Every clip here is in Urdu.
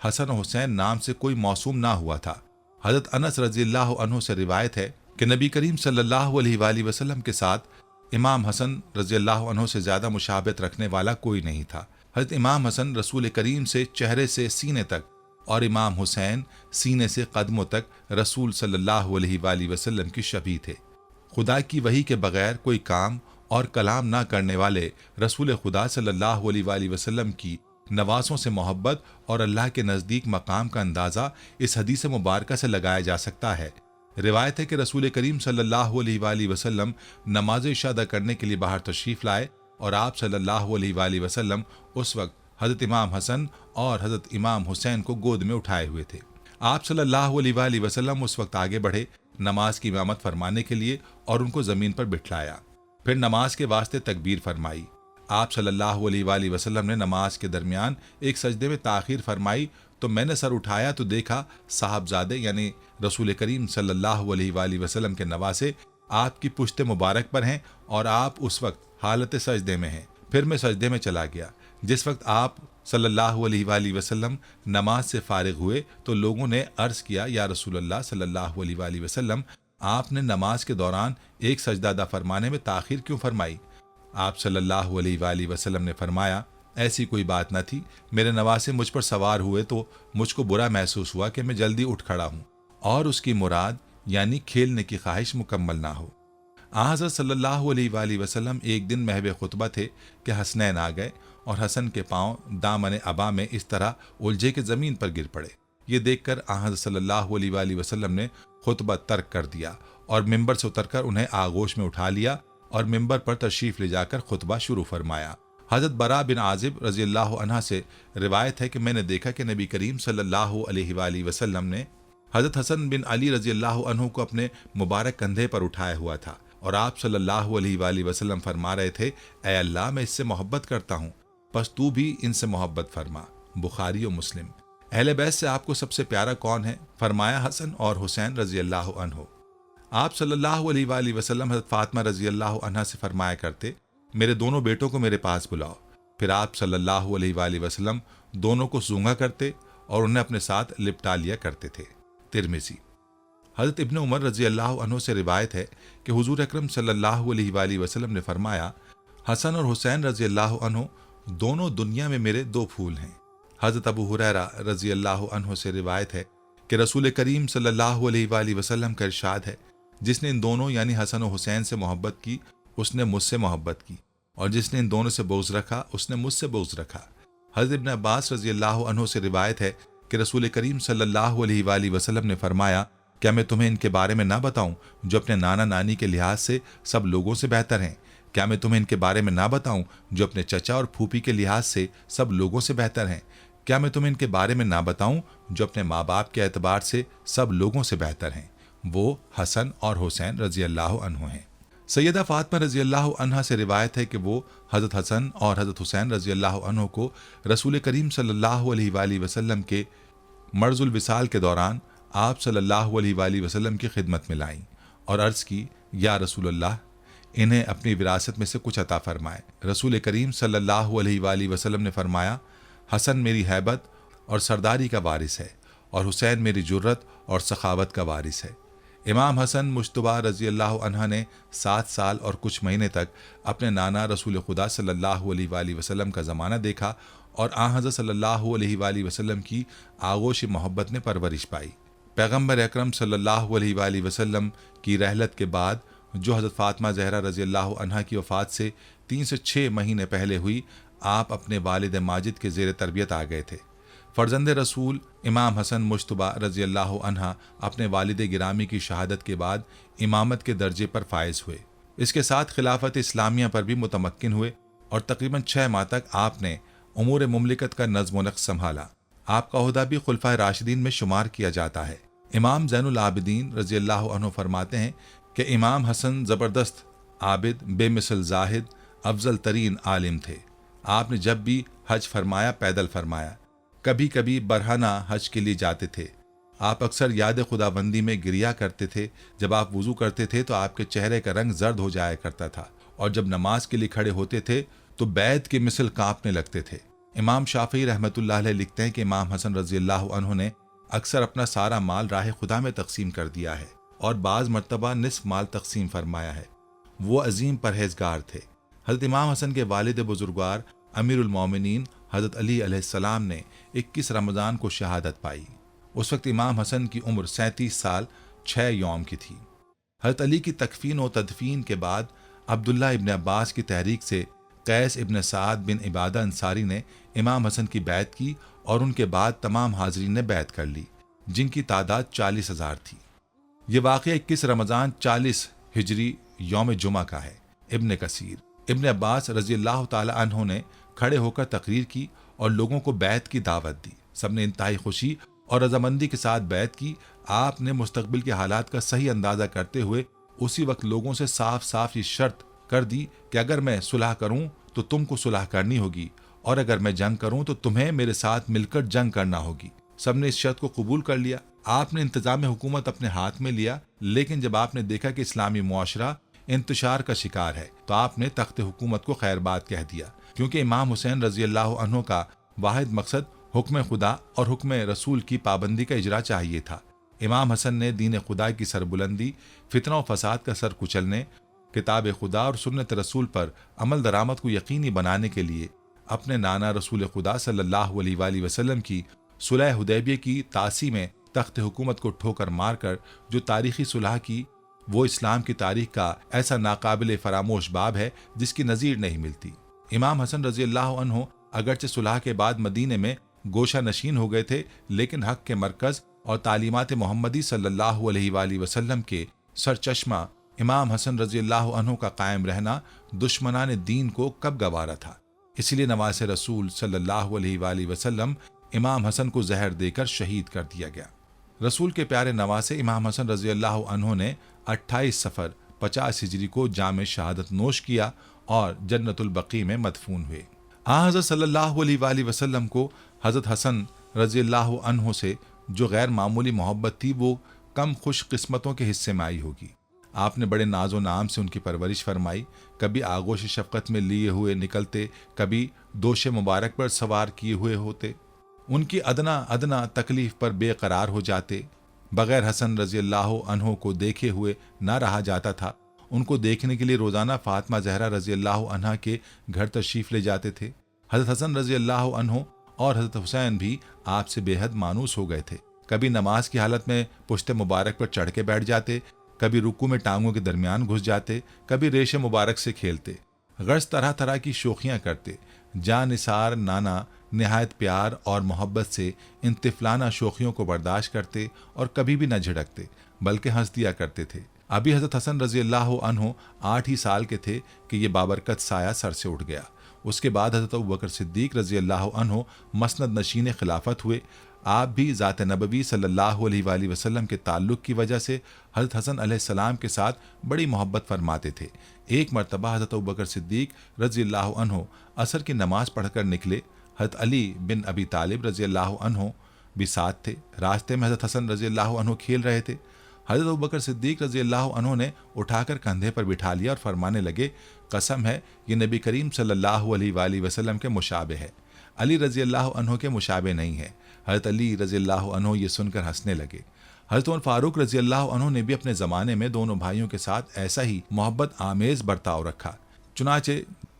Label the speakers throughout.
Speaker 1: حسن و حسین نام سے کوئی موسوم نہ ہوا تھا۔ حضرت انس رضی اللہ عنہ سے روایت ہے کہ نبی کریم صلی اللہ علیہ وآلہ وسلم کے ساتھ امام حسن رضی اللہ عنہ سے زیادہ مشابہت رکھنے والا کوئی نہیں تھا۔ حضرت امام حسن رسول کریم سے چہرے سے سینے تک اور امام حسین سینے سے قدموں تک رسول صلی اللہ علیہ وآلہ وسلم کی شبیہ تھے۔ خدا کی وحی کے بغیر کوئی کام اور کلام نہ کرنے والے رسول خدا صلی اللہ علیہ وآلہ وسلم کی نوازوں سے محبت اور اللہ کے نزدیک مقام کا اندازہ اس حدیث مبارکہ سے لگایا جا سکتا ہے۔ روایت ہے کہ رسول کریم صلی اللہ علیہ وآلہ وسلم نماز عشاء ادا کرنے کے لیے باہر تشریف لائے اور آپ صلی اللہ علیہ وآلہ وسلم اس وقت حضرت امام حسن اور حضرت امام حسین کو گود میں اٹھائے ہوئے تھے۔ آپ صلی اللہ علیہ وآلہ وسلم اس وقت آگے بڑھے نماز کی امامت فرمانے کے لیے اور ان کو زمین پر بٹھلایا، پھر نماز کے واسطے تکبیر فرمائی۔ آپ صلی اللہ علیہ وآلہ وسلم نے نماز کے درمیان ایک سجدے میں تاخیر فرمائی تو میں نے سر اٹھایا تو دیکھا صاحبزادے یعنی رسول کریم صلی اللہ علیہ وآلہ وسلم کے نواسے آپ کی پشت مبارک پر ہیں اور آپ اس وقت حالت سجدے میں ہیں۔ پھر میں سجدے میں چلا گیا۔ جس وقت آپ صلی اللہ علیہ وآلہ وسلم نماز سے فارغ ہوئے تو لوگوں نے عرض کیا یا رسول اللہ صلی اللہ علیہ وآلہ وسلم، آپ نے نماز کے دوران ایک سجدہ ادا فرمانے میں تاخیر کیوں فرمائی؟ آپ صلی اللہ علیہ وآلہ وسلم نے فرمایا، ایسی کوئی بات نہ تھی، میرے نواسے مجھ پر سوار ہوئے تو مجھ کو برا محسوس ہوا کہ میں جلدی اٹھ کھڑا ہوں اور اس کی مراد یعنی کھیلنے کی خواہش مکمل نہ ہو۔ حضرت صلی اللہ علیہ وآلہ وسلم ایک دن محو خطبہ تھے کہ حسنین آ گئے اور حسن کے پاؤں دامن ابا میں اس طرح الجھے کہ زمین پر گر پڑے۔ یہ دیکھ کر حضرت صلی اللہ علیہ وآلہ وسلم نے خطبہ ترک کر دیا اور ممبر سے اتر کر انہیں آغوش میں اٹھا لیا اور ممبر پر تشریف لے جا کر خطبہ شروع فرمایا۔ حضرت برا بن عازب رضی اللہ عنہ سے روایت ہے کہ میں نے دیکھا کہ نبی کریم صلی اللہ علیہ وآلہ وسلم نے حضرت حسن بن علی رضی اللہ عنہ کو اپنے مبارک کندھے پر اٹھایا ہوا تھا اور آپ صلی اللہ علیہ وآلہ وسلم فرما رہے تھے، اے اللہ میں اس سے محبت کرتا ہوں، پس تو بھی ان سے محبت فرما۔ بخاری و مسلم۔ اہل بیت سے آپ کو سب سے پیارا کون ہے؟ فرمایا حسن اور حسین رضی اللہ عنہ۔ آپ صلی اللہ علیہ وآلہ وسلم حضرت فاطمہ رضی اللہ عنہا سے فرمایا کرتے، میرے دونوں بیٹوں کو میرے پاس بلاؤ۔ پھر آپ صلی اللہ علیہ وآلہ وسلم دونوں کو سونگھا کرتے اور انہیں اپنے ساتھ لپٹا لیا کرتے تھے۔ ترمذی۔ حضرت ابن عمر رضی اللہ عنہ سے روایت ہے کہ حضور اکرم صلی اللہ علیہ وآلہ وسلم نے فرمایا، حسن اور حسین رضی اللہ عنہ دونوں دنیا میں میرے دو پھول ہیں۔ حضرت ابو ہریرہ رضی اللہ عنہ سے روایت ہے کہ رسول کریم صلی اللہ علیہ وآلہ وسلم کا ارشاد ہے، جس نے ان دونوں یعنی حسن و حسین سے محبت کی اس نے مجھ سے محبت کی، اور جس نے ان دونوں سے بغض رکھا اس نے مجھ سے بغض رکھا۔ حضرت ابن عباس رضی اللہ عنہ سے روایت ہے کہ رسول کریم صلی اللہ علیہ وآلہ وسلم نے فرمایا، کیا میں تمہیں ان کے بارے میں نہ بتاؤں جو اپنے نانا نانی کے لحاظ سے سب لوگوں سے بہتر ہیں؟ کیا میں تمہیں ان کے بارے میں نہ بتاؤں جو اپنے چچا اور پھوپھی کے لحاظ سے سب لوگوں سے بہتر ہیں؟ کیا میں تمہیں ان کے بارے میں نہ بتاؤں جو اپنے ماں باپ کے اعتبار سے سب لوگوں سے بہتر ہیں؟ وہ حسن اور حسین رضی اللہ عنہ ہیں۔ سیدہ فاطمہ رضی اللہ عنہا سے روایت ہے کہ وہ حضرت حسن اور حضرت حسین رضی اللہ عنہ کو رسول کریم صلی اللہ علیہ وآلہ وسلم کے مرض الوصال کے دوران آپ صلی اللہ علیہ وآلہ وسلم کی خدمت میں لائیں اور عرض کی، یا رسول اللہ، انہیں اپنی وراثت میں سے کچھ عطا فرمائے۔ رسول کریم صلی اللہ علیہ وآلہ وسلم نے فرمایا، حسن میری ہیبت اور سرداری کا وارث ہے اور حسین میری جرت اور سخاوت کا وارث ہے۔ امام حسن مجتبیٰ رضی اللہ عنہ نے 7 سال اور کچھ مہینے تک اپنے نانا رسول خدا صلی اللہ علیہ وآلہ وسلم کا زمانہ دیکھا اور حضرت صلی اللہ علیہ وآلہ وسلم کی آغوش محبت نے پرورش پائی۔ پیغمبر اکرم صلی اللہ علیہ وآلہ وسلم کی رحلت کے بعد جو حضرت فاطمہ زہرا رضی اللہ عنہا کی وفات سے 3 سے 6 مہینے پہلے ہوئی، آپ اپنے والد ماجد کے زیر تربیت آ گئے تھے۔ فرزند رسول امام حسن مجتبیٰ رضی اللہ عنہ اپنے والد گرامی کی شہادت کے بعد امامت کے درجے پر فائز ہوئے۔ اس کے ساتھ خلافت اسلامیہ پر بھی متمکن ہوئے اور تقریباً 6 ماہ تک آپ نے امور مملکت کا نظم و نسق سنبھالا۔ آپ کا عہدہ بھی خلفائے راشدین میں شمار کیا جاتا ہے۔ امام زین العابدین رضی اللہ عنہ فرماتے ہیں کہ امام حسن زبردست عابد، بے مثل زاہد، افضل ترین عالم تھے۔ آپ نے جب بھی حج فرمایا پیدل فرمایا، کبھی کبھی برہنہ حج کے لیے جاتے تھے۔ آپ اکثر یاد خدا بندی میں گریا کرتے تھے۔ جب آپ وضو کرتے تھے تو آپ کے چہرے کا رنگ زرد ہو جایا کرتا تھا، اور جب نماز کے لیے کھڑے ہوتے تھے تو بیت کی مثل کانپنے لگتے تھے۔ امام شافعی رحمۃ اللہ علیہ لکھتے ہیں کہ امام حسن رضی اللہ عنہ نے اکثر اپنا سارا مال راہ خدا میں تقسیم کر دیا ہے اور بعض مرتبہ نصف مال تقسیم فرمایا ہے۔ وہ عظیم پرہیزگار تھے۔ حضرت امام حسن کے والد بزرگوار امیر المومنین حضرت علی علیہ السلام نے 21 رمضان کو شہادت پائی۔ اس وقت امام حسن کی عمر 37 سال 6 یوم کی تھی۔ حضرت علی کی تکفین و تدفین کے بعد عبداللہ ابن عباس کی تحریک سے قیس ابن سعد بن عبادہ انصاری نے امام حسن کی بیعت کی اور ان کے بعد تمام حاضرین نے بیعت کر لی، جن کی تعداد 40,000 تھی۔ یہ واقعہ 21 رمضان 40 ہجری یوم جمعہ کا ہے۔ ابن کثیر، ابن عباس رضی اللہ تعالی عنہ نے کھڑے ہو کر تقریر کی اور لوگوں کو بیعت کی دعوت دی۔ سب نے انتہائی خوشی اور رضامندی کے ساتھ بیعت کی۔ آپ نے مستقبل کے حالات کا صحیح اندازہ کرتے ہوئے اسی وقت لوگوں سے صاف صاف یہ شرط کر دی کہ اگر میں صلح کروں تو تم کو صلح کرنی ہوگی، اور اگر میں جنگ کروں تو تمہیں میرے ساتھ مل کر جنگ کرنا ہوگی۔ سب نے اس شرط کو قبول کر لیا۔ آپ نے انتظام حکومت اپنے ہاتھ میں لیا، لیکن جب آپ نے دیکھا کہ اسلامی معاشرہ انتشار کا شکار ہے تو آپ نے تخت حکومت کو خیر بات کہہ دیا، کیونکہ امام حسین رضی اللہ عنہ کا واحد مقصد حکم خدا اور حکم رسول کی پابندی کا اجرا چاہیے تھا۔ امام حسن نے دین خدا کی سربلندی، فتنہ و فساد کا سر کچلنے، کتاب خدا اور سنت رسول پر عمل درآمد کو یقینی بنانے کے لیے اپنے نانا رسول خدا صلی اللہ علیہ وآلہ وسلم کی صلح حدیبیہ کی تاسی میں تخت حکومت کو ٹھوکر مار کر جو تاریخی صلح کی، وہ اسلام کی تاریخ کا ایسا ناقابل فراموش باب ہے جس کی نظیر نہیں ملتی۔ امام حسن رضی اللہ عنہ اگرچہ صلح کے بعد مدینے میں گوشہ نشین ہو گئے تھے، لیکن حق کے مرکز اور تعلیمات محمدی صلی اللہ علیہ وآلہ وسلم کے سرچشمہ امام حسن رضی اللہ عنہ کا قائم رہنا دشمنان دین کو کب گوارا تھا۔ اس لیے نواز رسول صلی اللہ علیہ وآلہ وسلم امام حسن کو زہر دے کر شہید کر دیا گیا۔ رسول کے پیارے نواسے امام حسن رضی اللہ عنہ نے 28 صفر 50 ہجری کو جام شہادت نوش کیا اور جنت البقیع میں مدفون ہوئے۔ حضرت صلی اللہ علیہ وآلہ وسلم کو حضرت حسن رضی اللہ عنہ سے جو غیر معمولی محبت تھی وہ کم خوش قسمتوں کے حصے میں آئی ہوگی۔ آپ نے بڑے ناز و نام سے ان کی پرورش فرمائی، کبھی آغوش شفقت میں لیے ہوئے نکلتے، کبھی دوش مبارک پر سوار کیے ہوئے ہوتے، ان کی ادنا ادنا تکلیف پر بے قرار ہو جاتے۔ بغیر حسن رضی اللہ عنہ کو دیکھے ہوئے نہ رہا جاتا تھا۔ ان کو دیکھنے کے لیے روزانہ فاطمہ زہرا رضی اللہ عنہا کے گھر تشریف لے جاتے تھے۔ حضرت حسن رضی اللہ عنہ اور حضرت حسین بھی آپ سے بے حد مانوس ہو گئے تھے۔ کبھی نماز کی حالت میں پشت مبارک پر چڑھ کے بیٹھ جاتے، کبھی رکوع میں ٹانگوں کے درمیان گھس جاتے، کبھی ریش مبارک سے کھیلتے، غرض طرح طرح کی شوخیاں کرتے۔ جاں نثار نانا نہایت پیار اور محبت سے ان طفلانہ شوخیوں کو برداشت کرتے اور کبھی بھی نہ جھڑکتے بلکہ ہنس دیا کرتے تھے۔ ابھی حضرت حسن رضی اللہ عنہ 8 ہی سال کے تھے کہ یہ بابرکت سایہ سر سے اٹھ گیا۔ اس کے بعد حضرت ابوبکر صدیق رضی اللہ عنہ مسند نشین خلافت ہوئے۔ آپ بھی ذات نبوی صلی اللہ علیہ وآلہ وسلم کے تعلق کی وجہ سے حضرت حسن علیہ السلام کے ساتھ بڑی محبت فرماتے تھے۔ ایک مرتبہ حضرت ابوبکر صدیق رضی اللہ عنہ عصر کی نماز پڑھ کر نکلے۔ حضرت علی بن ابی طالب رضی اللہ عنہ بھی ساتھ تھے۔ راستے میں حضرت حسن رضی اللہ عنہ کھیل رہے تھے۔ حضرت ابوبکر صدیق رضی اللہ عنہ نے اٹھا کر کندھے پر بٹھا لیا اور فرمانے لگے، قسم ہے یہ نبی کریم صلی اللہ علیہ وآلہ وسلم کے مشابہ ہے، علی رضی اللہ عنہ کے مشابہ نہیں ہے۔ حضرت علی رضی اللہ عنہ یہ سن کر ہنسنے لگے۔ حضرت عمر فاروق رضی اللہ عنہ نے بھی اپنے زمانے میں دونوں بھائیوں کے ساتھ ایسا ہی محبت آمیز برتاؤ رکھا۔ چنانچہ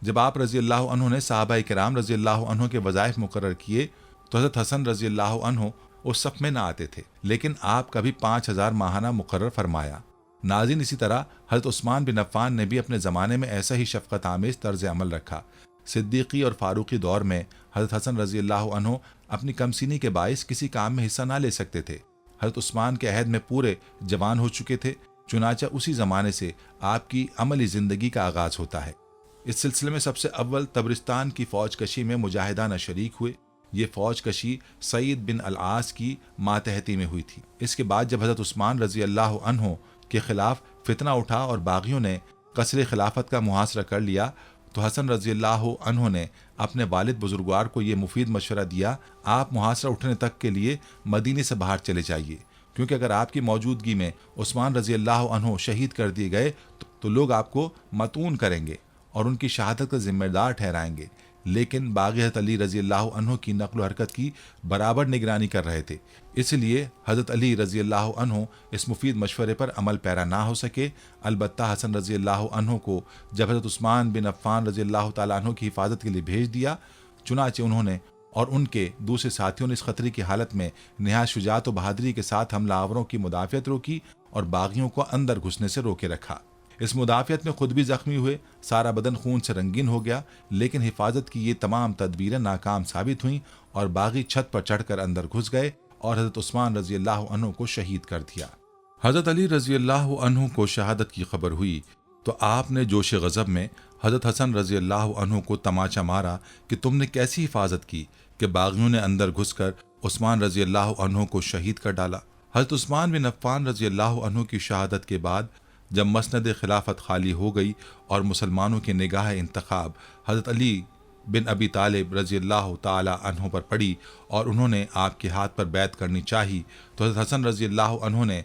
Speaker 1: جب آپ رضی اللہ عنہ نے صحابہ کرام رضی اللہ عنہ کے وظائف مقرر کیے تو حضرت حسن رضی اللہ عنہ اس صف میں نہ آتے تھے، لیکن آپ کا بھی 5000 ماہانہ مقرر فرمایا۔ ناظرین، اسی طرح حضرت عثمان بن عفان نے بھی اپنے زمانے میں ایسا ہی شفقت آمیز طرز عمل رکھا۔ صدیقی اور فاروقی دور میں حضرت حسن رضی اللہ عنہ اپنی کمسینی کے باعث کسی کام میں حصہ نہ لے سکتے تھے۔ حضرت عثمان کے عہد میں پورے جوان ہو چکے تھے، چنانچہ اسی زمانے سے آپ کی عملی زندگی کا آغاز ہوتا ہے۔ اس سلسلے میں سب سے اول تبرستان کی فوج کشی میں مجاہدانہ شریک ہوئے۔ یہ فوج کشی سعید بن العاص کی ماتحتی میں ہوئی تھی۔ اس کے بعد جب حضرت عثمان رضی اللہ عنہ کے خلاف فتنہ اٹھا اور باغیوں نے قصر خلافت کا محاصرہ کر لیا تو حسن رضی اللہ عنہ نے اپنے والد بزرگوار کو یہ مفید مشورہ دیا، آپ محاصرہ اٹھنے تک کے لیے مدینے سے باہر چلے جائیے، کیونکہ اگر آپ کی موجودگی میں عثمان رضی اللہ عنہ شہید کر دیے گئے تو لوگ آپ کو متون کریں گے اور ان کی شہادت کا ذمہ دار ٹھہرائیں گے۔ لیکن باغی حضرت علی رضی اللہ عنہ کی نقل و حرکت کی برابر نگرانی کر رہے تھے، اس لیے حضرت علی رضی اللہ عنہ اس مفید مشورے پر عمل پیرا نہ ہو سکے۔ البتہ حسن رضی اللہ عنہ کو جب حضرت عثمان بن عفان رضی اللہ تعالیٰ عنہ کی حفاظت کے لیے بھیج دیا، چنانچہ انہوں نے اور ان کے دوسرے ساتھیوں نے اس خطرے کی حالت میں نہایت شجاعت و بہادری کے ساتھ حملہ آوروں کی مدافعت روکی اور باغیوں کو اندر گھسنے سے روکے رکھا۔ اس مدافعت میں خود بھی زخمی ہوئے، سارا بدن خون سے رنگین ہو گیا، لیکن حفاظت کی یہ تمام تدبیریں ناکام ثابت ہوئیں اور باغی چھت پر چڑھ کر اندر گھس گئے اور حضرت عثمان رضی اللہ عنہ کو شہید کر دیا۔ حضرت علی رضی اللہ عنہ کو شہادت کی خبر ہوئی تو آپ نے جوش غضب میں حضرت حسن رضی اللہ عنہ کو تماچا مارا کہ تم نے کیسی حفاظت کی کہ باغیوں نے اندر گھس کر عثمان رضی اللہ عنہ کو شہید کر ڈالا۔ حضرت عثمان بن عفان رضی اللہ عنہ کی شہادت کے بعد جب مسند خلافت خالی ہو گئی اور مسلمانوں کی نگاہ انتخاب حضرت علی بن ابی طالب رضی اللہ تعالی عنہ پر پڑی اور انہوں نے آپ کے ہاتھ پر بیعت کرنی چاہی، تو حضرت حسن رضی اللہ عنہ نے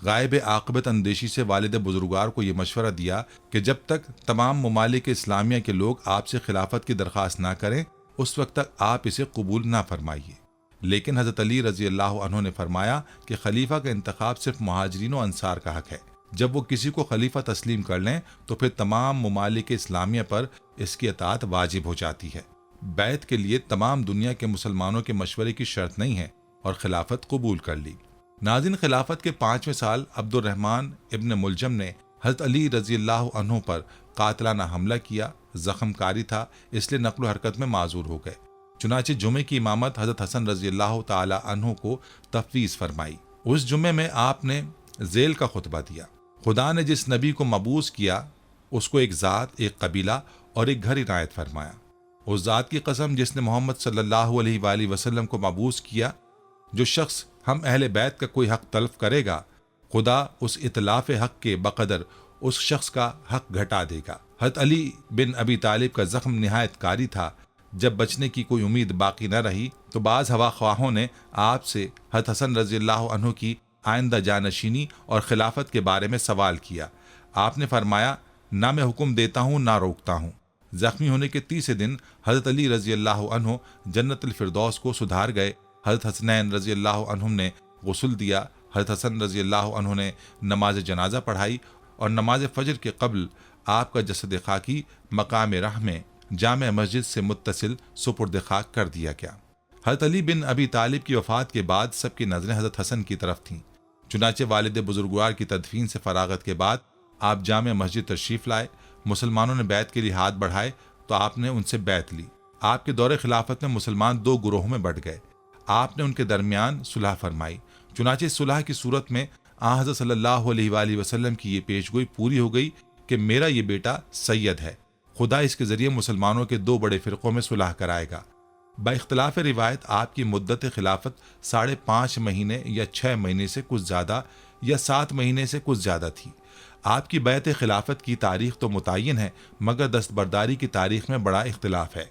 Speaker 1: غائب عاقبت اندیشی سے والد بزرگوار کو یہ مشورہ دیا کہ جب تک تمام ممالک اسلامیہ کے لوگ آپ سے خلافت کی درخواست نہ کریں اس وقت تک آپ اسے قبول نہ فرمائیے۔ لیکن حضرت علی رضی اللہ عنہ نے فرمایا کہ خلیفہ کا انتخاب صرف مہاجرین و انصار کا حق ہے، جب وہ کسی کو خلیفہ تسلیم کر لیں تو پھر تمام ممالک اسلامیہ پر اس کی اطاعت واجب ہو جاتی ہے۔ بیعت کے لیے تمام دنیا کے مسلمانوں کے مشورے کی شرط نہیں ہے اور خلافت قبول کر لی۔ ناظرین، خلافت کے 5ویں سال عبد الرحمن ابن ملجم نے حضرت علی رضی اللہ عنہ پر قاتلانہ حملہ کیا، زخم کاری تھا، اس لیے نقل و حرکت میں معذور ہو گئے۔ چنانچہ جمعے کی امامت حضرت حسن رضی اللہ تعالی عنہ کو تفویض فرمائی۔ اس جمعے میں آپ نے ذیل کا خطبہ دیا: خدا نے جس نبی کو مبعوث کیا اس کو ایک ذات، ایک قبیلہ اور ایک گھر عنایت فرمایا۔ اس ذات کی قسم جس نے محمد صلی اللہ علیہ وآلہ وسلم کو مبعوث کیا، جو شخص ہم اہل بیت کا کوئی حق تلف کرے گا، خدا اس اطلاف حق کے بقدر اس شخص کا حق گھٹا دے گا۔ حضرت علی بن ابی طالب کا زخم نہایت کاری تھا۔ جب بچنے کی کوئی امید باقی نہ رہی تو بعض ہوا خواہوں نے آپ سے حضرت حسن رضی اللہ عنہ کی آئندہ جانشینی اور خلافت کے بارے میں سوال کیا۔ آپ نے فرمایا: نہ میں حکم دیتا ہوں نہ روکتا ہوں۔ زخمی ہونے کے 30 دن حضرت علی رضی اللہ عنہ جنت الفردوس کو سدھار گئے۔ حضرت حسنین رضی اللہ عنہ نے غسل دیا۔ حضرت حسن رضی اللہ عنہ نے نماز جنازہ پڑھائی اور نماز فجر کے قبل آپ کا جسد خاکی مقام رہ میں جامع مسجد سے متصل سپرد خاک کر دیا گیا۔ حضرت علی بن ابی طالب کی وفات کے بعد سب کی نظریں حضرت حسن کی طرف تھیں۔ چنانچہ والد بزرگوار کی تدفین سے فراغت کے بعد آپ جامع مسجد تشریف لائے۔ مسلمانوں نے بیعت کے لیے ہاتھ بڑھائے تو آپ نے ان سے بیعت لی۔ آپ کے دور خلافت میں مسلمان 2 گروہوں میں بٹ گئے۔ آپ نے ان کے درمیان صلح فرمائی۔ چنانچہ اس صلح کی صورت میں آن حضرت صلی اللہ علیہ وآلہ وسلم کی یہ پیشگوئی پوری ہو گئی کہ میرا یہ بیٹا سید ہے، خدا اس کے ذریعے مسلمانوں کے 2 بڑے فرقوں میں صلح کرائے گا۔ با اختلاف روایت آپ کی مدت خلافت 5.5 مہینے یا 6 مہینے سے کچھ زیادہ یا 7 مہینے سے کچھ زیادہ تھی۔ آپ کی بیعت خلافت کی تاریخ تو متعین ہے مگر دستبرداری کی تاریخ میں بڑا اختلاف ہے۔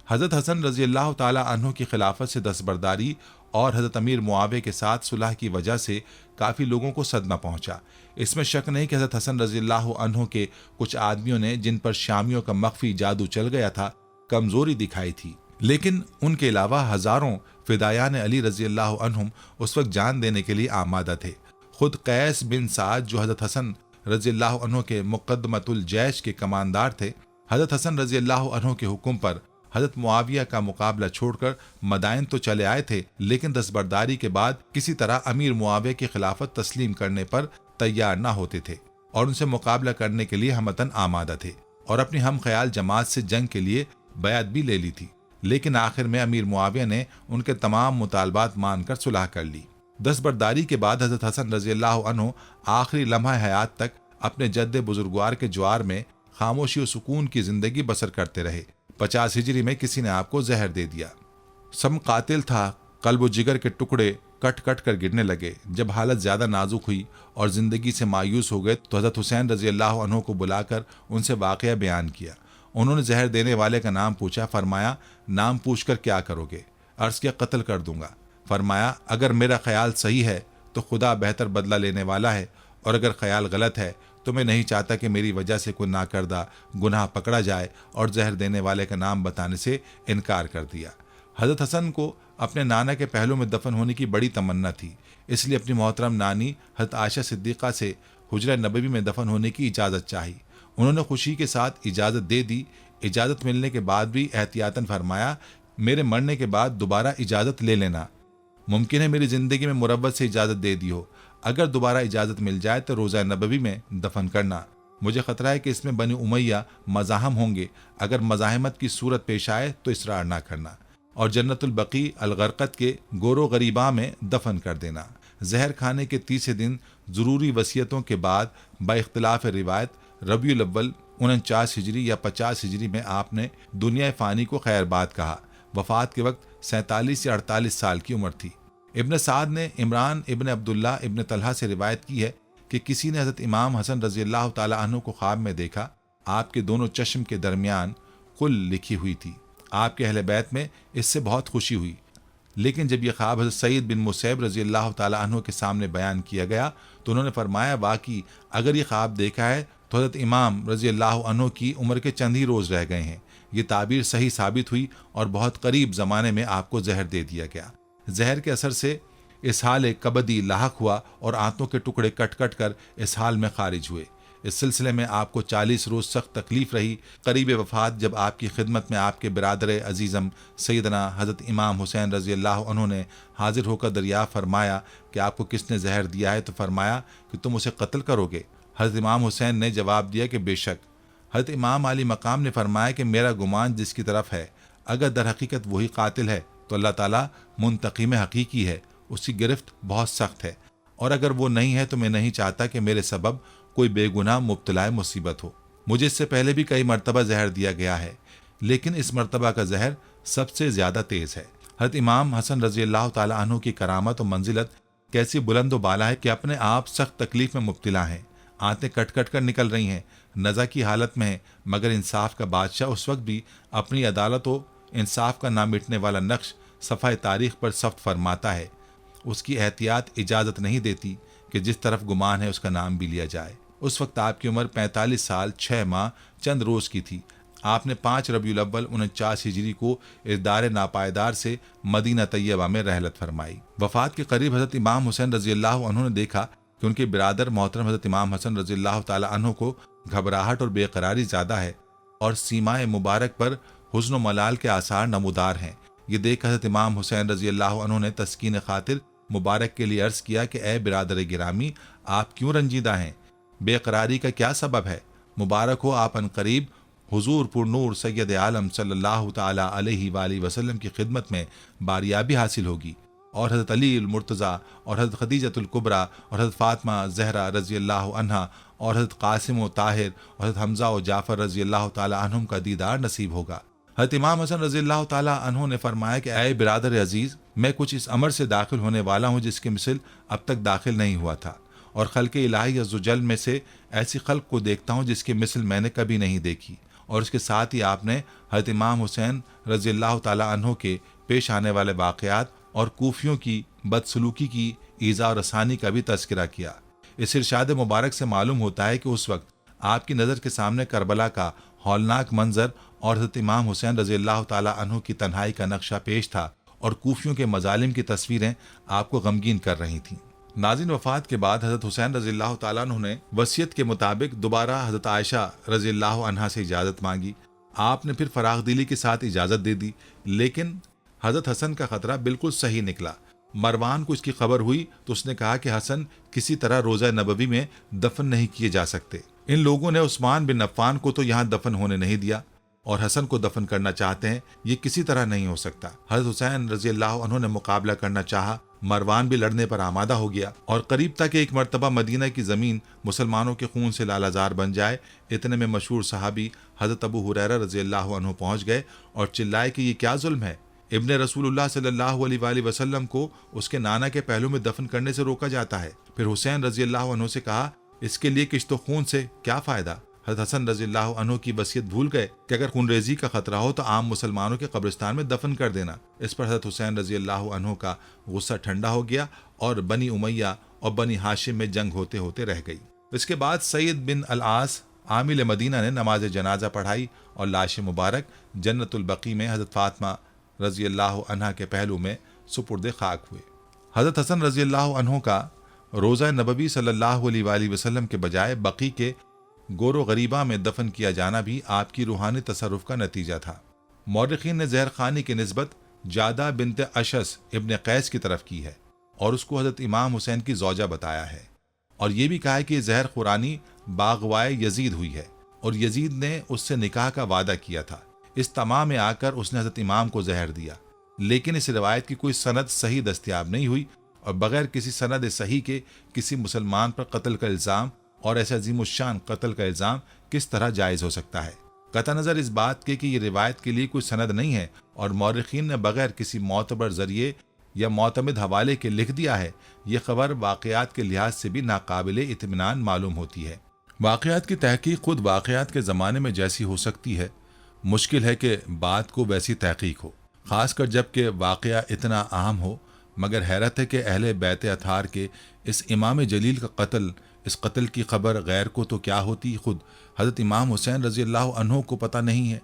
Speaker 1: حضرت حسن رضی اللہ تعالی عنہ کی خلافت سے دستبرداری اور حضرت امیر معاویہ کے ساتھ صلح کی وجہ سے کافی لوگوں کو صدمہ پہنچا۔ اس میں شک نہیں کہ حضرت حسن رضی اللہ عنہ کے کچھ آدمیوں نے، جن پر شامیوں کا مخفی جادو چل گیا تھا، کمزوری دکھائی تھی، لیکن ان کے علاوہ ہزاروں فدایان علی رضی اللہ عنہم اس وقت جان دینے کے لیے آمادہ تھے۔ خود قیس بن سعد جو حضرت حسن رضی اللہ عنہ کے مقدمۃ الجیش کے کماندار تھے، حضرت حسن رضی اللہ عنہ کے حکم پر حضرت معاویہ کا مقابلہ چھوڑ کر مدائن تو چلے آئے تھے، لیکن دستبرداری کے بعد کسی طرح امیر معاویہ کی خلافت تسلیم کرنے پر تیار نہ ہوتے تھے اور ان سے مقابلہ کرنے کے لیے ہمتن آمادہ تھے اور اپنی ہم خیال جماعت سے جنگ کے لیے بیعت بھی لے لی تھی۔ لیکن آخر میں امیر معاویہ نے ان کے تمام مطالبات مان کر صلح کر لی۔ دستبرداری کے بعد حضرت حسن رضی اللہ عنہ آخری لمحہ حیات تک اپنے جد بزرگوار کے جوار میں خاموشی و سکون کی زندگی بسر کرتے رہے۔ 50 ہجری میں کسی نے آپ کو زہر دے دیا۔ سم قاتل تھا، قلب و جگر کے ٹکڑے کٹ کٹ کر گرنے لگے۔ جب حالت زیادہ نازک ہوئی اور زندگی سے مایوس ہو گئے تو حضرت حسین رضی اللہ عنہ کو بلا کر ان سے واقعہ بیان کیا۔ انہوں نے زہر دینے والے کا نام پوچھا۔ فرمایا: نام پوچھ کر کیا کرو گے؟ عرض کیا: قتل کر دوں گا۔ فرمایا: اگر میرا خیال صحیح ہے تو خدا بہتر بدلہ لینے والا ہے، اور اگر خیال غلط ہے تو میں نہیں چاہتا کہ میری وجہ سے کوئی ناکردہ گناہ پکڑا جائے اور زہر دینے والے کا نام بتانے سے انکار کر دیا۔ حضرت حسن کو اپنے نانا کے پہلو میں دفن ہونے کی بڑی تمنا تھی، اس لیے اپنی محترم نانی حضرت عائشہ صدیقہ سے حجرہ نبوی میں دفن ہونے کی اجازت چاہی۔ انہوں نے خوشی کے ساتھ اجازت دے دی۔ اجازت ملنے کے بعد بھی احتیاطاً فرمایا، میرے مرنے کے بعد دوبارہ اجازت لے لینا، ممکن ہے میری زندگی میں مروت سے اجازت دے دی ہو، اگر دوبارہ اجازت مل جائے تو روضہ نبوی میں دفن کرنا۔ مجھے خطرہ ہے کہ اس میں بنی امیہ مزاحم ہوں گے، اگر مزاحمت کی صورت پیش آئے تو اصرار نہ کرنا، اور جنت البقیع الغرقد کے گورو غریباں میں دفن کر دینا۔ زہر کھانے کے تیسرے دن ضروری وصیتوں کے بعد با اختلاف روایت ربیع الاول 49 ہجری یا 50 ہجری میں آپ نے دنیا فانی کو خیر باد کہا۔ وفات کے وقت 47 یا 48 سال کی عمر تھی۔ ابن سعد نے عمران ابن عبداللہ ابن طلحہ سے روایت کی ہے کہ کسی نے حضرت امام حسن رضی اللہ تعالی عنہ کو خواب میں دیکھا، آپ کے دونوں چشم کے درمیان قل لکھی ہوئی تھی۔ آپ کے اہل بیت میں اس سے بہت خوشی ہوئی، لیکن جب یہ خواب حضرت سعید بن مسیب رضی اللہ تعالی عنہ کے سامنے بیان کیا گیا تو انہوں نے فرمایا، واقعی اگر یہ خواب دیکھا ہے تو حضرت امام رضی اللہ عنہ کی عمر کے چند ہی روز رہ گئے ہیں۔ یہ تعبیر صحیح ثابت ہوئی اور بہت قریب زمانے میں آپ کو زہر دے دیا گیا۔ زہر کے اثر سے اسہال کبدی لاحق ہوا اور آنتوں کے ٹکڑے کٹ کٹ کر اسہال میں خارج ہوئے۔ اس سلسلے میں آپ کو 40 روز سخت تکلیف رہی۔ قریب وفات جب آپ کی خدمت میں آپ کے برادر عزیزم سیدنا حضرت امام حسین رضی اللہ عنہ نے حاضر ہو کر دریافت فرمایا کہ آپ کو کس نے زہر دیا ہے، تو فرمایا کہ تم اسے قتل کرو گے۔ حضرت امام حسین نے جواب دیا کہ بے شک۔ حضرت امام علی مقام نے فرمایا کہ میرا گمان جس کی طرف ہے، اگر در حقیقت وہی قاتل ہے تو اللہ تعالیٰ منتقم حقیقی ہے، اس کی گرفت بہت سخت ہے، اور اگر وہ نہیں ہے تو میں نہیں چاہتا کہ میرے سبب کوئی بے گناہ مبتلا مصیبت ہو۔ مجھے اس سے پہلے بھی کئی مرتبہ زہر دیا گیا ہے، لیکن اس مرتبہ کا زہر سب سے زیادہ تیز ہے۔ حضرت امام حسن رضی اللہ تعالی عنہ کی کرامت و منزلت کیسی بلند و بالا ہے کہ اپنے آپ سخت تکلیف میں مبتلا ہیں، آنتیں کٹ کٹ کر نکل رہی ہیں، نزع کی حالت میں ہیں، مگر انصاف کا بادشاہ اس وقت بھی اپنی عدالت و انصاف کا نہ مٹنے والا نقش صفحہ تاریخ پر ثبت فرماتا ہے۔ اس کی احتیاط اجازت نہیں دیتی کہ جس طرف گمان ہے اس کا نام بھی لیا جائے۔ اس وقت آپ کی عمر 45 سال 6 ماہ چند روز کی تھی۔ آپ نے 5 ربیع الاول 49 ہجری کو اس دار ناپائیدار سے مدینہ طیبہ میں رحلت فرمائی۔ وفات کے قریب حضرت امام حسین رضی اللہ عنہ نے دیکھا کہ ان کے برادر محترم حضرت امام حسن رضی اللہ تعالی عنہ کو گھبراہٹ اور بے قراری زیادہ ہے، اور سیمائے مبارک پر حزن و ملال کے آثار نمودار ہیں۔ یہ دیکھ حضرت امام حسین رضی اللہ عنہ نے تسکین خاطر مبارک کے لیے عرض کیا کہ اے برادر گرامی، آپ کیوں رنجیدہ ہیں؟ بے قراری کا کیا سبب ہے؟ مبارک ہو آپ ان قریب حضور پر نور سید عالم صلی اللہ تعالی علیہ وآلہ وسلم کی خدمت میں باریابی حاصل ہوگی، اور حضرت علی المرتضیٰ اور حضرت خدیجۃ الکبریٰ اور حضرت فاطمہ زہرا رضی اللہ عنہا اور حضرت قاسم و طاہر اور حضرت حمزہ و جعفر رضی اللہ تعالی عنہم کا دیدار نصیب ہوگا۔ حضرت امام حسن رضی اللہ تعالی عنہ نے فرمایا کہ اے برادر عزیز، میں کچھ اس امر سے داخل ہونے والا ہوں جس کی مثل اب تک داخل نہیں ہوا تھا، اور خلق الہی عز و جل میں سے ایسی خلق کو دیکھتا ہوں جس کی مثل میں نے کبھی نہیں دیکھی۔ اور اس کے ساتھ ہی آپ نے حضرت امام حسین رضی اللہ تعالی عنہ کے پیش آنے والے واقعات اور کوفیوں کی بدسلوکی کی ایذا و رسانی کا بھی تذکرہ کیا۔ اس ارشاد مبارک سے معلوم ہوتا ہے کہ اس وقت آپ کی نظر کے سامنے کربلا کا ہولناک منظر اور حضرت امام حسین رضی اللہ تعالی عنہ کی تنہائی کا نقشہ پیش تھا، اور کوفیوں کے مظالم کی تصویریں آپ کو غمگین کر رہی تھیں۔ ناظرین، وفات کے بعد حضرت حسین رضی اللہ تعالیٰ عنہ نے وصیت کے مطابق دوبارہ حضرت عائشہ رضی اللہ عنہا سے اجازت مانگی۔ آپ نے پھر فراخ دلی کے ساتھ اجازت دے دی، لیکن حضرت حسن کا خطرہ بالکل صحیح نکلا۔ مروان کو اس کی خبر ہوئی تو اس نے کہا کہ حسن کسی طرح روضہ نبوی میں دفن نہیں کیے جا سکتے۔ ان لوگوں نے عثمان بن عفان کو تو یہاں دفن ہونے نہیں دیا، اور حسن کو دفن کرنا چاہتے ہیں، یہ کسی طرح نہیں ہو سکتا۔ حضرت حسین رضی اللہ عنہ نے مقابلہ کرنا چاہا، مروان بھی لڑنے پر آمادہ ہو گیا، اور قریب تک ایک مرتبہ مدینہ کی زمین مسلمانوں کے خون سے لالازار بن جائے۔ اتنے میں مشہور صحابی حضرت ابو حریرہ رضی اللہ عنہ پہنچ گئے اور چلائے کہ یہ کیا ظلم ہے، ابن رسول اللہ صلی اللہ علیہ وآلہ وسلم کو اس کے نانا کے پہلو میں دفن کرنے سے روکا جاتا ہے۔ پھر حسین رضی اللہ عنہ سے کہا، اس کے لیے کشت و خون سے کیا فائدہ؟ حضرت حسن رضی اللہ عنہ کی وصیت بھول گئے کہ اگر خون ریزی کا خطرہ ہو تو عام مسلمانوں کے قبرستان میں دفن کر دینا۔ اس پر حضرت حسین رضی اللہ عنہ کا غصہ ٹھنڈا ہو گیا، اور بنی امیہ اور بنی ہاشم میں جنگ ہوتے ہوتے رہ گئی۔ اس کے بعد سعید بن العاص عامل مدینہ نے نماز جنازہ پڑھائی اور لاش مبارک جنت البقیع میں حضرت فاطمہ رضی اللہ عنہا کے پہلو میں سپرد خاک ہوئے۔ حضرت حسن رضی اللہ عنہ کا روضہ نبوی صلی اللہ علیہ وآلہ وسلم کے بجائے بقیع کے گور و غریبہ میں دفن کیا جانا بھی آپ کی روحانی تصرف کا نتیجہ تھا۔ مورخین نے زہر خوانی کی نسبت جادہ بنت اشس ابن قیس کی طرف کی ہے اور اس کو حضرت امام حسین کی زوجہ بتایا ہے، اور یہ بھی کہا ہے کہ زہر خورانی باغوائے یزید ہوئی ہے اور یزید نے اس سے نکاح کا وعدہ کیا تھا۔ اس تمام میں آ کر اس نے حضرت امام کو زہر دیا، لیکن اس روایت کی کوئی سند صحیح دستیاب نہیں ہوئی، اور بغیر کسی سند صحیح کے کسی مسلمان پر قتل کا الزام اور ایسا عظیم الشان قتل کا الزام کس طرح جائز ہو سکتا ہے؟ قطع نظر اس بات کے کہ یہ روایت کے لیے کوئی سند نہیں ہے اور مورخین نے بغیر کسی معتبر ذریعے یا معتمد حوالے کے لکھ دیا ہے، یہ خبر واقعات کے لحاظ سے بھی ناقابل اطمینان معلوم ہوتی ہے۔ واقعات کی تحقیق خود واقعات کے زمانے میں جیسی ہو سکتی ہے، مشکل ہے کہ بات کو ویسی تحقیق ہو، خاص کر جب کہ واقعہ اتنا عام ہو، مگر حیرت ہے کہ اہل بیت اطہار کے اس امام جلیل کا قتل، اس قتل کی خبر غیر کو تو کیا ہوتی، خود حضرت امام حسین رضی اللہ عنہ کو پتہ نہیں ہے۔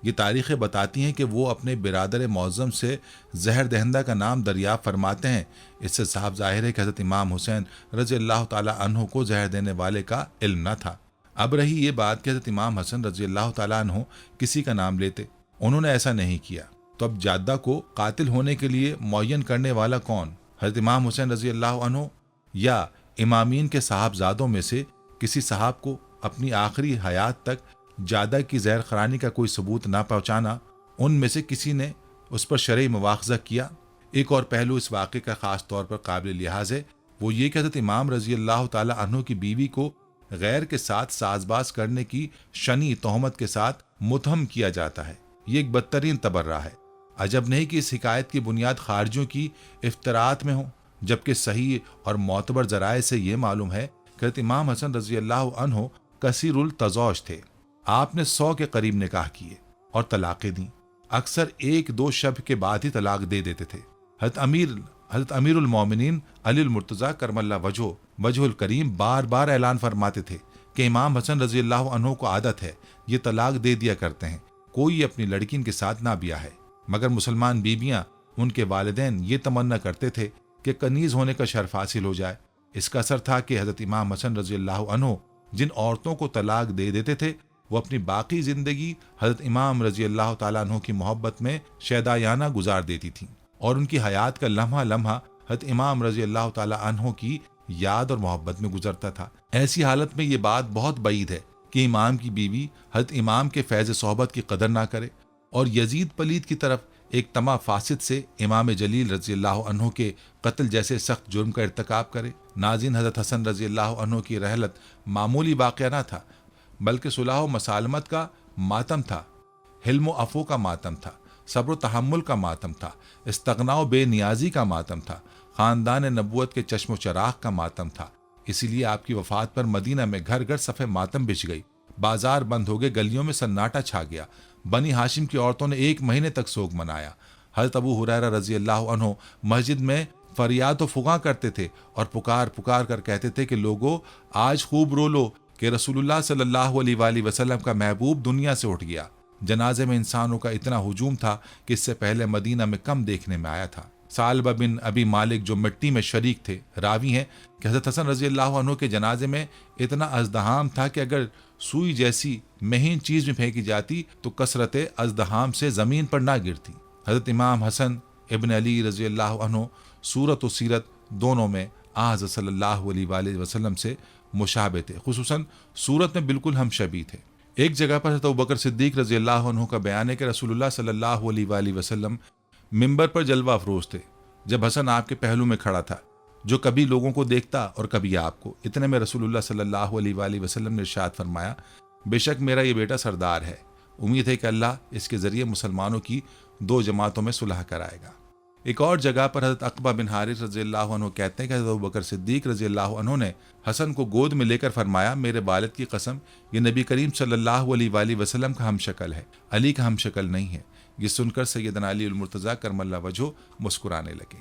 Speaker 1: یہ تاریخیں بتاتی ہیں کہ وہ اپنے برادر معظم سے زہر دہندہ کا نام دریافت فرماتے ہیں۔ اس سے صاف ظاہر ہے کہ حضرت امام حسین رضی اللہ تعالی عنہ کو زہر دینے والے کا علم نہ تھا۔ اب رہی یہ بات کہ حضرت امام حسن رضی اللہ تعالی عنہ کسی کا نام لیتے، انہوں نے ایسا نہیں کیا، تو اب جادہ کو قاتل ہونے کے لیے معین کرنے والا کون؟ حضرت امام حسین رضی اللہ عنہ یا امامین کے صاحبزادوں میں سے کسی صاحب کو اپنی آخری حیات تک جادہ کی زہر خرانی کا کوئی ثبوت نہ پہنچانا؟ ان میں سے کسی نے اس پر شرعی مواخذہ کیا؟ ایک اور پہلو اس واقعے کا خاص طور پر قابل لحاظ ہے، وہ یہ کہ حضرت امام رضی اللہ تعالی عنہ کی بیوی کو غیر کے ساتھ ساز باز کرنے کی شنی تہمت کے ساتھ متہم کیا جاتا ہے۔ یہ ایک بدترین تبرہ ہے۔ عجب نہیں کہ اس حکایت کی بنیاد خارجیوں کی افتراءات میں ہو، جبکہ صحیح اور معتبر ذرائع سے یہ معلوم ہے کہ حضرت امام حسن رضی اللہ عنہ کثیر التزوج تھے۔ آپ نے 100 کے قریب نکاح کیے اور طلاقیں دیں، اکثر 1-2 شب کے بعد ہی طلاق دے دیتے تھے۔ حضرت امیر المومنین علی المرتضیٰ کرم اللہ وجہ الکریم بار بار اعلان فرماتے تھے کہ امام حسن رضی اللہ عنہ کو عادت ہے یہ طلاق دے دیا کرتے ہیں، کوئی اپنی لڑکی ان کے ساتھ نہ بیاہ ہے، مگر مسلمان بیویاں ان کے والدین یہ تمنا کرتے تھے کہ کنیز ہونے کا شرف حاصل ہو جائے۔ اس کا اثر تھا کہ حضرت امام حسن رضی اللہ عنہ جن عورتوں کو طلاق دے دیتے تھے وہ اپنی باقی زندگی حضرت امام رضی اللہ تعالیٰ عنہ کی محبت میں شیدایانہ گزار دیتی تھیں، اور ان کی حیات کا لمحہ لمحہ حضرت امام رضی اللہ تعالیٰ عنہ کی یاد اور محبت میں گزرتا تھا۔ ایسی حالت میں یہ بات بہت بعید ہے کہ امام کی بیوی حضرت امام کے فیض صحبت کی قدر نہ کرے اور یزید پلید کی طرف ایک طمع فاسد سے امام جلیل رضی اللہ عنہ کے قتل جیسے سخت جرم کا ارتکاب کرے۔ ناظرین، حضرت حسن رضی اللہ عنہ کی رحلت معمولی واقعہ نہ تھا، بلکہ صلح و مسالمت کا ماتم تھا، حلم و عفو کا ماتم تھا، صبر و تحمل کا ماتم تھا، استغنا و بے نیازی کا ماتم تھا، خاندان نبوت کے چشم و چراغ کا ماتم تھا۔ اسی لیے آپ کی وفات پر مدینہ میں گھر گھر صفحہ ماتم بچھ گئی، بازار بند ہو گئے، گلیوں میں سناٹا چھا گیا، بنی ہاشم کی عورتوں نے 1 مہینے تک سوگ منایا۔ حضرت ابو ہریرہ رضی اللہ عنہ مسجد میں فریاد و فغاں کرتے تھے اور پکار پکار کر کہتے تھے کہ لوگو آج خوب رو لو کہ رسول اللہ صلی اللہ علیہ وآلہ وسلم کا محبوب دنیا سے اٹھ گیا۔ جنازے میں انسانوں کا اتنا ہجوم تھا کہ اس سے پہلے مدینہ میں کم دیکھنے میں آیا تھا۔ ثعلبہ بن ابی مالک جو مٹی میں شریک تھے راوی ہیں کہ حضرت حسن رضی اللہ عنہ کے جنازے میں اتنا ازدحام تھا کہ اگر سوئی جیسی مہین چیز میں پھینکی جاتی تو کثرت ازدحام سے زمین پر نہ گرتی۔ حضرت امام حسن ابن علی رضی اللہ عنہ صورت و سیرت دونوں میں حضرت صلی اللہ علیہ وآلہ وسلم سے مشابہ تھے، خصوصاً صورت میں بالکل ہم شبیہ تھے۔ ایک جگہ پر حضرت ابوبکر صدیق رضی اللہ عنہ کا بیان ہے کہ رسول اللہ صلی اللہ علیہ وآلہ وسلم ممبر پر جلوہ افروز تھے جب حسن آپ کے پہلو میں کھڑا تھا، جو کبھی لوگوں کو دیکھتا اور کبھی آپ کو۔ اتنے میں رسول اللہ صلی اللہ علیہ وآلہ وسلم نے ارشاد فرمایا، بے شک میرا یہ بیٹا سردار ہے، امید ہے کہ اللہ اس کے ذریعے مسلمانوں کی 2 جماعتوں میں صلح کرائے گا۔ ایک اور جگہ پر حضرت عقبہ بن حارث رضی اللہ عنہ کہتے ہیں کہ حضرت ابوبکر صدیق رضی اللہ عنہ نے حسن کو گود میں لے کر فرمایا، میرے والد کی قسم یہ نبی کریم صلی اللہ علیہ وآلہ وسلم کا ہم شکل ہے، علی کا ہم شکل نہیں ہے۔ یہ سن کر سیدنا علی المرتضیٰ کرم اللہ وجہہ مسکرانے لگے۔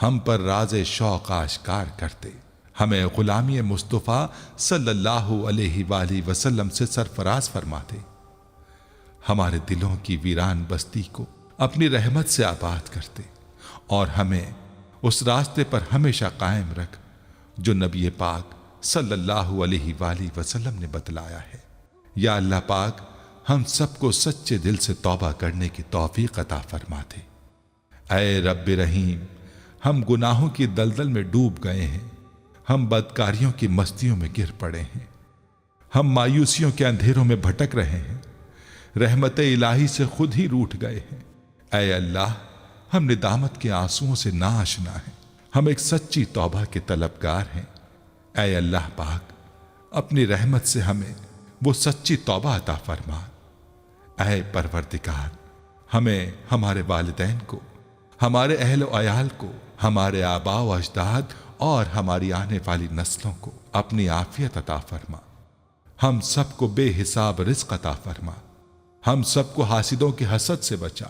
Speaker 1: ہم پر راز شوق آشکار کرتے، ہمیں غلامی مصطفیٰ صلی اللہ علیہ وآلہ وسلم سے سرفراز فرماتے، ہمارے دلوں کی ویران بستی کو اپنی رحمت سے آباد کرتے، اور ہمیں اس راستے پر ہمیشہ قائم رکھ جو نبی پاک صلی اللہ علیہ وآلہ وسلم نے بتلایا ہے۔ یا اللہ پاک ہم سب کو سچے دل سے توبہ کرنے کی توفیق عطا فرما دے۔ اے رب رحیم، ہم گناہوں کی دلدل میں ڈوب گئے ہیں، ہم بدکاریوں کی مستیوں میں گر پڑے ہیں، ہم مایوسیوں کے اندھیروں میں بھٹک رہے ہیں، رحمت الہی سے خود ہی روٹھ گئے ہیں۔ اے اللہ، ہم ندامت کے آنسوؤں سے ناآشنا ہیں، ہم ایک سچی توبہ کے طلبگار ہیں۔ اے اللہ پاک، اپنی رحمت سے ہمیں وہ سچی توبہ عطا فرما۔ اے پروردگار، ہمیں ہمارے والدین کو، ہمارے اہل و عیال کو، ہمارے آباء و اجداد اور ہماری آنے والی نسلوں کو اپنی عافیت عطا فرما۔ ہم سب کو بے حساب رزق عطا فرما، ہم سب کو حاسدوں کے حسد سے بچا۔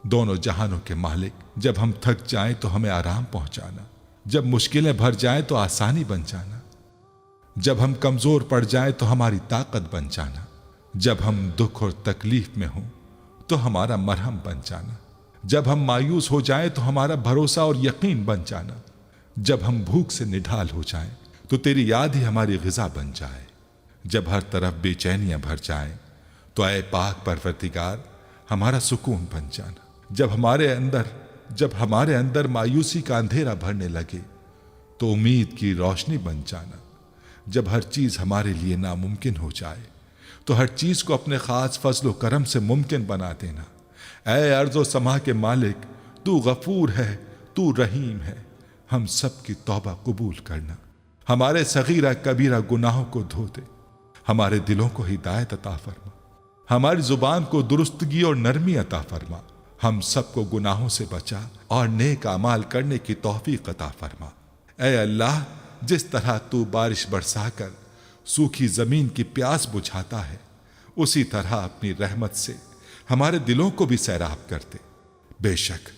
Speaker 1: دونوں جہانوں کے مالک، جب ہم تھک جائیں تو ہمیں آرام پہنچانا، جب مشکلیں بھر جائیں تو آسانی بن جانا، جب ہم کمزور پڑ جائیں تو ہماری طاقت بن جانا، جب ہم دکھ اور تکلیف میں ہوں تو ہمارا مرہم بن جانا، جب ہم مایوس ہو جائیں تو ہمارا بھروسہ اور یقین بن جانا، جب ہم بھوک سے نڈھال ہو جائیں تو تیری یاد ہی ہماری غذا بن جائے، جب ہر طرف بے چینیاں بھر جائیں تو اے پاک پروردگار ہمارا سکون بن جانا، جب ہمارے اندر مایوسی کا اندھیرا بھرنے لگے تو امید کی روشنی بن جانا، جب ہر چیز ہمارے لیے ناممکن ہو جائے تو ہر چیز کو اپنے خاص فضل و کرم سے ممکن بنا دینا۔ اے ارض و سما کے مالک، تو غفور ہے، تو رحیم ہے، ہم سب کی توبہ قبول کرنا، ہمارے صغیرہ کبیرہ گناہوں کو دھو دے، ہمارے دلوں کو ہدایت عطا فرما، ہماری زبان کو درستگی اور نرمی عطا فرما، ہم سب کو گناہوں سے بچا اور نیک اعمال کرنے کی توفیق عطا فرما۔ اے اللہ، جس طرح تو بارش برسا کر سوکھی زمین کی پیاس بجھاتا ہے، اسی طرح اپنی رحمت سے ہمارے دلوں کو بھی سیراب کر دے۔ بے شک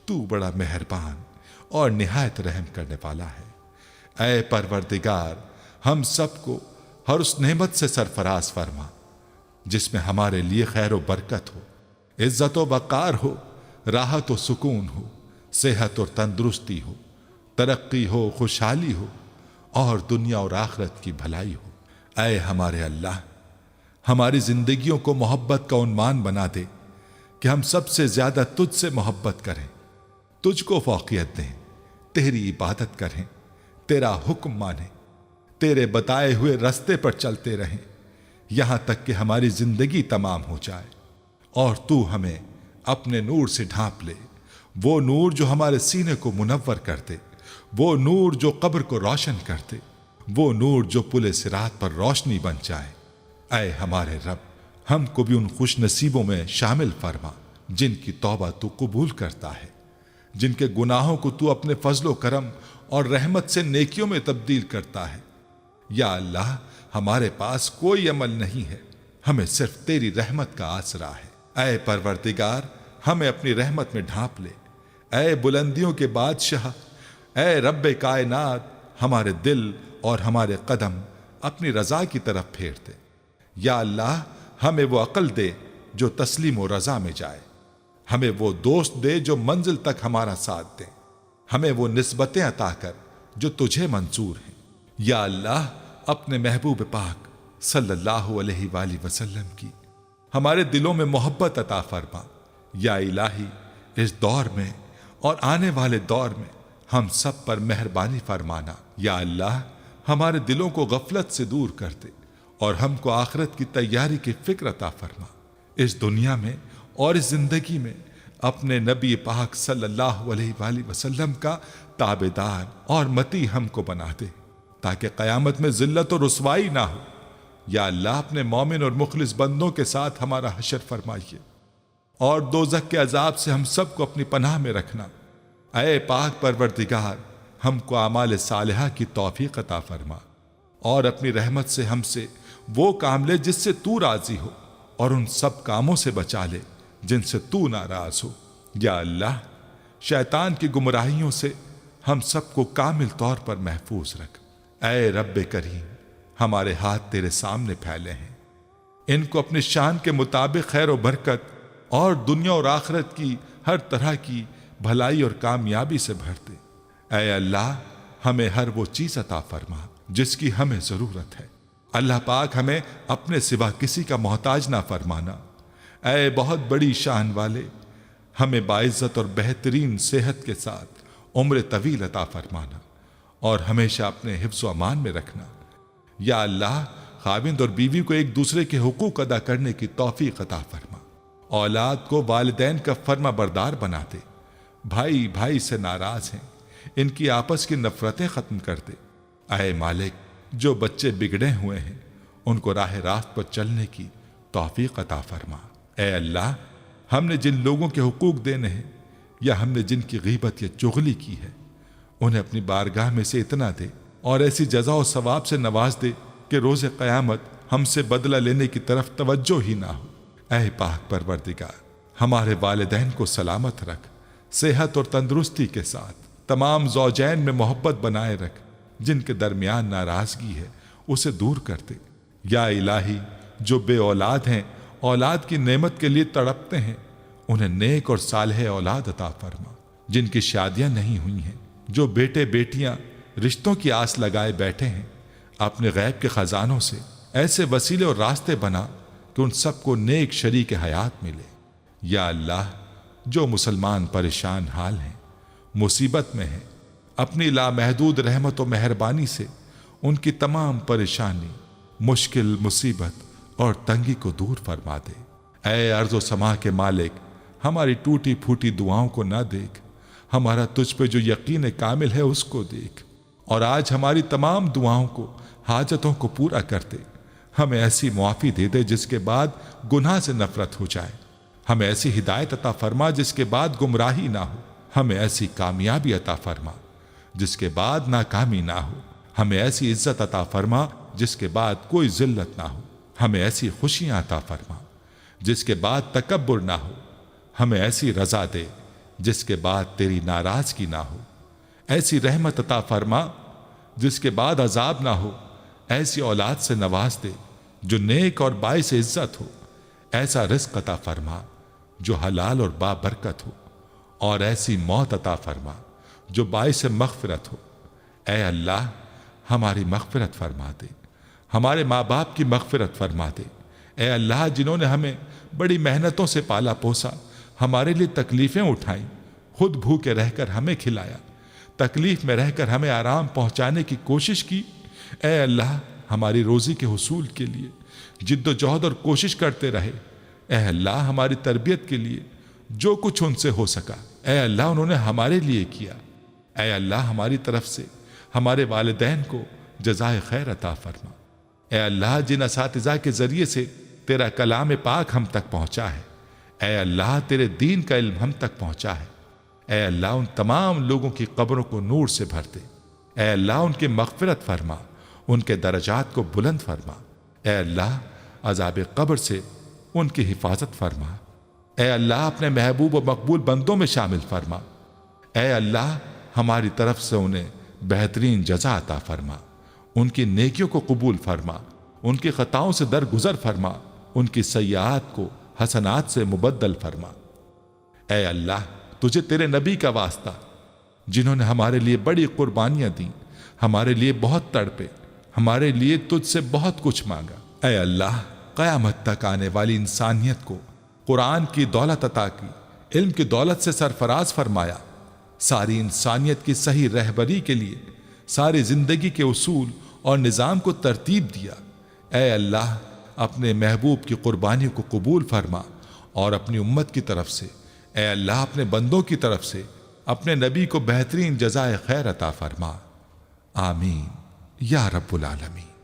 Speaker 1: تو بڑا مہربان اور نہایت رحم کرنے والا ہے۔ اے پروردگار، ہم سب کو ہر اس نعمت سے سرفراز فرما جس میں ہمارے لیے خیر و برکت ہو، عزت و وقار ہو، راحت و سکون ہو، صحت اور تندرستی ہو، ترقی ہو، خوشحالی ہو اور دنیا اور آخرت کی بھلائی ہو۔ اے ہمارے اللہ، ہماری زندگیوں کو محبت کا عنوان بنا دے کہ ہم سب سے زیادہ تجھ سے محبت کریں، تجھ کو فوقیت دیں، تیری عبادت کریں، تیرا حکم مانیں، تیرے بتائے ہوئے رستے پر چلتے رہیں یہاں تک کہ ہماری زندگی تمام ہو جائے، اور تو ہمیں اپنے نور سے ڈھانپ لے، وہ نور جو ہمارے سینے کو منور کر دے، وہ نور جو قبر کو روشن کر دے، وہ نور جو پل صراط پر روشنی بن جائے۔ اے ہمارے رب، ہم کو بھی ان خوش نصیبوں میں شامل فرما جن کی توبہ تو قبول کرتا ہے، جن کے گناہوں کو تو اپنے فضل و کرم اور رحمت سے نیکیوں میں تبدیل کرتا ہے۔ یا اللہ، ہمارے پاس کوئی عمل نہیں ہے، ہمیں صرف تیری رحمت کا آسرا ہے۔ اے پروردگار، ہمیں اپنی رحمت میں ڈھانپ لے۔ اے بلندیوں کے بادشاہ، اے رب کائنات، ہمارے دل اور ہمارے قدم اپنی رضا کی طرف پھیر دے۔ یا اللہ، ہمیں وہ عقل دے جو تسلیم و رضا میں جائے، ہمیں وہ دوست دے جو منزل تک ہمارا ساتھ دے، ہمیں وہ نسبتیں عطا کر جو تجھے منظور ہیں۔ یا اللہ، اپنے محبوب پاک صلی اللہ علیہ وآلہ وسلم کی ہمارے دلوں میں محبت عطا فرما۔ یا الہی، اس دور میں اور آنے والے دور میں ہم سب پر مہربانی فرمانا۔ یا اللہ، ہمارے دلوں کو غفلت سے دور کر دے اور ہم کو آخرت کی تیاری کی فکر عطا فرما۔ اس دنیا میں اور اس زندگی میں اپنے نبی پاک صلی اللہ علیہ وآلہ وسلم کا تابعدار اور متی ہم کو بنا دے تاکہ قیامت میں ذلت و رسوائی نہ ہو۔ یا اللہ، اپنے مومن اور مخلص بندوں کے ساتھ ہمارا حشر فرمائیے اور دوزخ کے عذاب سے ہم سب کو اپنی پناہ میں رکھنا۔ اے پاک پروردگار، ہم کو اعمال صالحہ کی توفیق عطا فرما اور اپنی رحمت سے ہم سے وہ کام لے جس سے تو راضی ہو، اور ان سب کاموں سے بچا لے جن سے تو ناراض ہو۔ یا اللہ، شیطان کی گمراہیوں سے ہم سب کو کامل طور پر محفوظ رکھ۔ اے رب کریم، ہمارے ہاتھ تیرے سامنے پھیلے ہیں، ان کو اپنی شان کے مطابق خیر و برکت اور دنیا اور آخرت کی ہر طرح کی بھلائی اور کامیابی سے بھر دے۔ اے اللہ، ہمیں ہر وہ چیز عطا فرما جس کی ہمیں ضرورت ہے۔ اللہ پاک ہمیں اپنے سوا کسی کا محتاج نہ فرمانا۔ اے بہت بڑی شان والے، ہمیں باعزت اور بہترین صحت کے ساتھ عمر طویل عطا فرمانا اور ہمیشہ اپنے حفظ و امان میں رکھنا۔ یا اللہ، خاوند اور بیوی کو ایک دوسرے کے حقوق ادا کرنے کی توفیق عطا فرما۔ اولاد کو والدین کا فرما بردار بنا دے۔ بھائی بھائی سے ناراض ہیں، ان کی آپس کی نفرتیں ختم کر دے۔ اے مالک، جو بچے بگڑے ہوئے ہیں ان کو راہ راست پر چلنے کی توفیق عطا فرما۔ اے اللہ، ہم نے جن لوگوں کے حقوق دینے ہیں یا ہم نے جن کی غیبت یا چغلی کی ہے، انہیں اپنی بارگاہ میں سے اتنا دے اور ایسی جزا و ثواب سے نواز دے کہ روز قیامت ہم سے بدلہ لینے کی طرف توجہ ہی نہ ہو۔ اے پاک پروردگار، ہمارے والدین کو سلامت رکھ، صحت اور تندرستی کے ساتھ تمام زوجین میں محبت بنائے رکھ، جن کے درمیان ناراضگی ہے اسے دور کر دے۔ یا الہی، جو بے اولاد ہیں، اولاد کی نعمت کے لیے تڑپتے ہیں، انہیں نیک اور صالح اولاد عطا فرما۔ جن کی شادیاں نہیں ہوئی ہیں، جو بیٹے بیٹیاں رشتوں کی آس لگائے بیٹھے ہیں، اپنے غیب کے خزانوں سے ایسے وسیلے اور راستے بنا کہ ان سب کو نیک شریک حیات ملے۔ یا اللہ، جو مسلمان پریشان حال ہیں، مصیبت میں ہیں، اپنی لامحدود رحمت و مہربانی سے ان کی تمام پریشانی، مشکل، مصیبت اور تنگی کو دور فرما دے۔ اے ارض و سما کے مالک، ہماری ٹوٹی پھوٹی دعاؤں کو نہ دیکھ، ہمارا تجھ پہ جو یقین کامل ہے اس کو دیکھ، اور آج ہماری تمام دعاؤں کو، حاجتوں کو پورا کر دے۔ ہمیں ایسی معافی دے دے جس کے بعد گناہ سے نفرت ہو جائے، ہمیں ایسی ہدایت عطا فرما جس کے بعد گمراہی نہ ہو، ہمیں ایسی کامیابی عطا فرما جس کے بعد ناکامی نہ ہو، ہمیں ایسی عزت عطا فرما جس کے بعد کوئی ذلت نہ ہو، ہمیں ایسی خوشیاں عطا فرما جس کے بعد تکبر نہ ہو، ہمیں ایسی رضا دے جس کے بعد تیری ناراضگی نہ ہو، ایسی رحمت عطا فرما جس کے بعد عذاب نہ ہو، ایسی اولاد سے نواز دے جو نیک اور باعث عزت ہو، ایسا رزق عطا فرما جو حلال اور بابرکت ہو، اور ایسی موت عطا فرما جو باعث مغفرت ہو۔ اے اللہ، ہماری مغفرت فرما دے، ہمارے ماں باپ کی مغفرت فرما دے۔ اے اللہ، جنہوں نے ہمیں بڑی محنتوں سے پالا پوسا، ہمارے لیے تکلیفیں اٹھائیں، خود بھوکے رہ کر ہمیں کھلایا، تکلیف میں رہ کر ہمیں آرام پہنچانے کی کوشش کی، اے اللہ ہماری روزی کے حصول کے لیے جد و جہد اور کوشش کرتے رہے۔ اے اللہ، ہماری تربیت کے لیے جو کچھ ان سے ہو سکا، اے اللہ انہوں نے ہمارے لیے کیا۔ اے اللہ، ہماری طرف سے ہمارے والدین کو جزائے خیر عطا فرما۔ اے اللہ، جن اساتذہ کے ذریعے سے تیرا کلام پاک ہم تک پہنچا ہے، اے اللہ تیرے دین کا علم ہم تک پہنچا ہے، اے اللہ ان تمام لوگوں کی قبروں کو نور سے بھر دے۔ اے اللہ، ان کی مغفرت فرما، ان کے درجات کو بلند فرما۔ اے اللہ، عذاب قبر سے ان کی حفاظت فرما۔ اے اللہ، اپنے محبوب و مقبول بندوں میں شامل فرما۔ اے اللہ، ہماری طرف سے انہیں بہترین جزا عطا فرما، ان کی نیکیوں کو قبول فرما، ان کی خطاؤں سے درگزر فرما، ان کی سیئات کو حسنات سے مبدل فرما۔ اے اللہ، تجھے تیرے نبی کا واسطہ، جنہوں نے ہمارے لیے بڑی قربانیاں دیں، ہمارے لیے بہت تڑپے، ہمارے لیے تجھ سے بہت کچھ مانگا، اے اللہ قیامت تک آنے والی انسانیت کو قرآن کی دولت عطا کی، علم کی دولت سے سرفراز فرمایا، ساری انسانیت کی صحیح رہبری کے لیے ساری زندگی کے اصول اور نظام کو ترتیب دیا۔ اے اللہ، اپنے محبوب کی قربانیوں کو قبول فرما، اور اپنی امت کی طرف سے، اے اللہ اپنے بندوں کی طرف سے اپنے نبی کو بہترین جزائے خیر عطا فرما۔ آمین یا رب العالمین۔